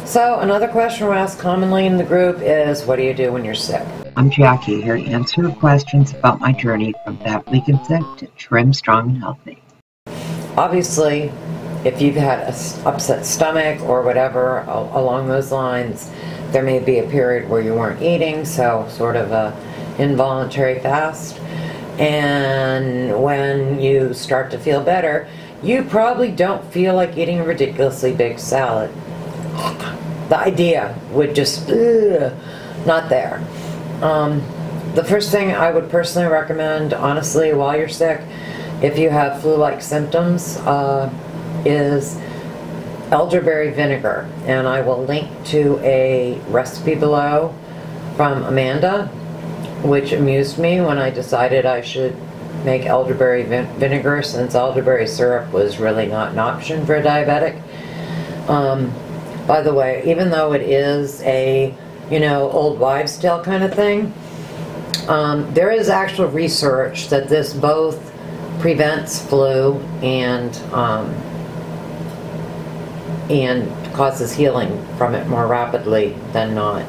So another question we're asked commonly in the group is, what do you do when you're sick? I'm Jackie, here to answer questions about my journey from fat, weak, and sick to trim, strong, and healthy. Obviously, if you've had an upset stomach or whatever along those lines, there may be a period where you weren't eating, so sort of a involuntary fast. And when you start to feel better, you probably don't feel like eating a ridiculously big salad. The idea would just, not there. The first thing I would personally recommend, honestly, while you're sick, if you have flu-like symptoms, is elderberry vinegar. And I will link to a recipe below from Amanda, which amused me when I decided I should make elderberry vinegar, since elderberry syrup was really not an option for a diabetic. By the way, even though it is a, old wives' tale kind of thing, there is actual research that this both prevents flu and causes healing from it more rapidly than not.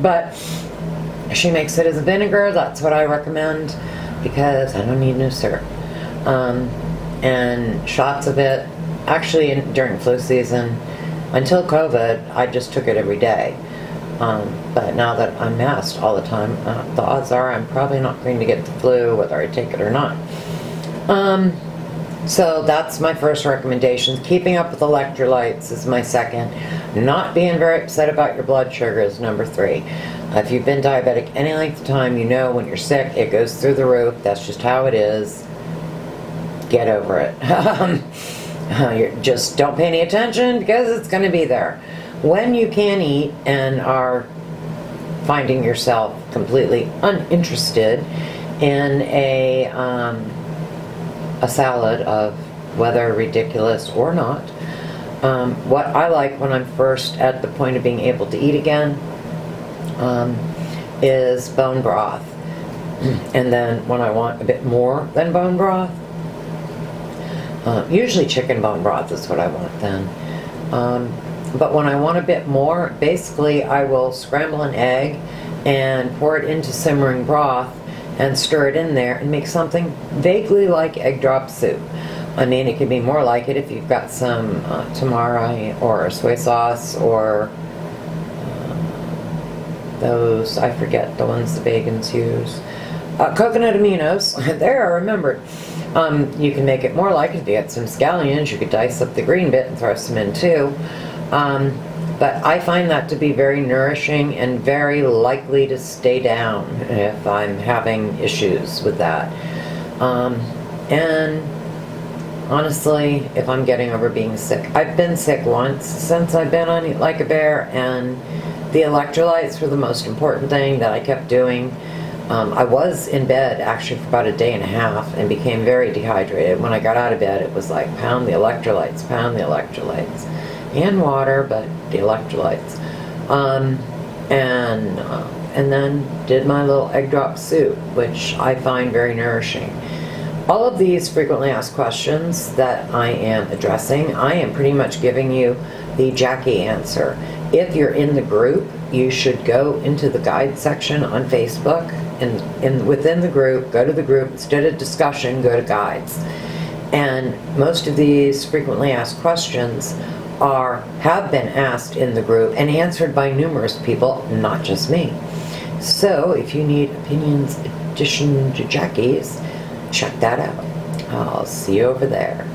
But she makes it as a vinegar. That's what I recommend, because I don't need no syrup. And shots of it, actually during flu season, until COVID, I just took it every day. But now that I'm masked all the time, the odds are I'm probably not going to get the flu whether I take it or not. So that's my first recommendation. Keeping up with electrolytes is my second. Not being very upset about your blood sugar is number 3. If you've been diabetic any length of time, you know when you're sick, it goes through the roof. That's just how it is. Get over it. Just don't pay any attention, because it's going to be there. When you can eat and are finding yourself completely uninterested in a salad of whether ridiculous or not, what I like when I'm first at the point of being able to eat again is bone broth. And then when I want a bit more than bone broth, usually chicken bone broth is what I want then. But when I want a bit more, basically I will scramble an egg and pour it into simmering broth and stir it in there and make something vaguely like egg drop soup. I mean, it could be more like it if you've got some tamari or soy sauce or those, I forget, the ones the vegans use. Coconut aminos, there, I remembered. You can make it more like it if you get some scallions. You could dice up the green bit and throw some in too. But I find that to be very nourishing and very likely to stay down if I'm having issues with that. And honestly, if I'm getting over being sick. I've been sick once since I've been on Eat Like a Bear, and the electrolytes were the most important thing that I kept doing. I was in bed actually for about a day and a half and became very dehydrated. When I got out of bed, it was like pound the electrolytes, and water, but the electrolytes. And then did my little egg drop soup, which I find very nourishing. All of these frequently asked questions that I am addressing, I am pretty much giving you the Jackie answer. If you're in the group, you should go into the guide section on Facebook, and within the group, go to the group. Instead of discussion, go to guides. And most of these frequently asked questions have been asked in the group and answered by numerous people, not just me. So if you need opinions addition to Jackie's, check that out. I'll see you over there.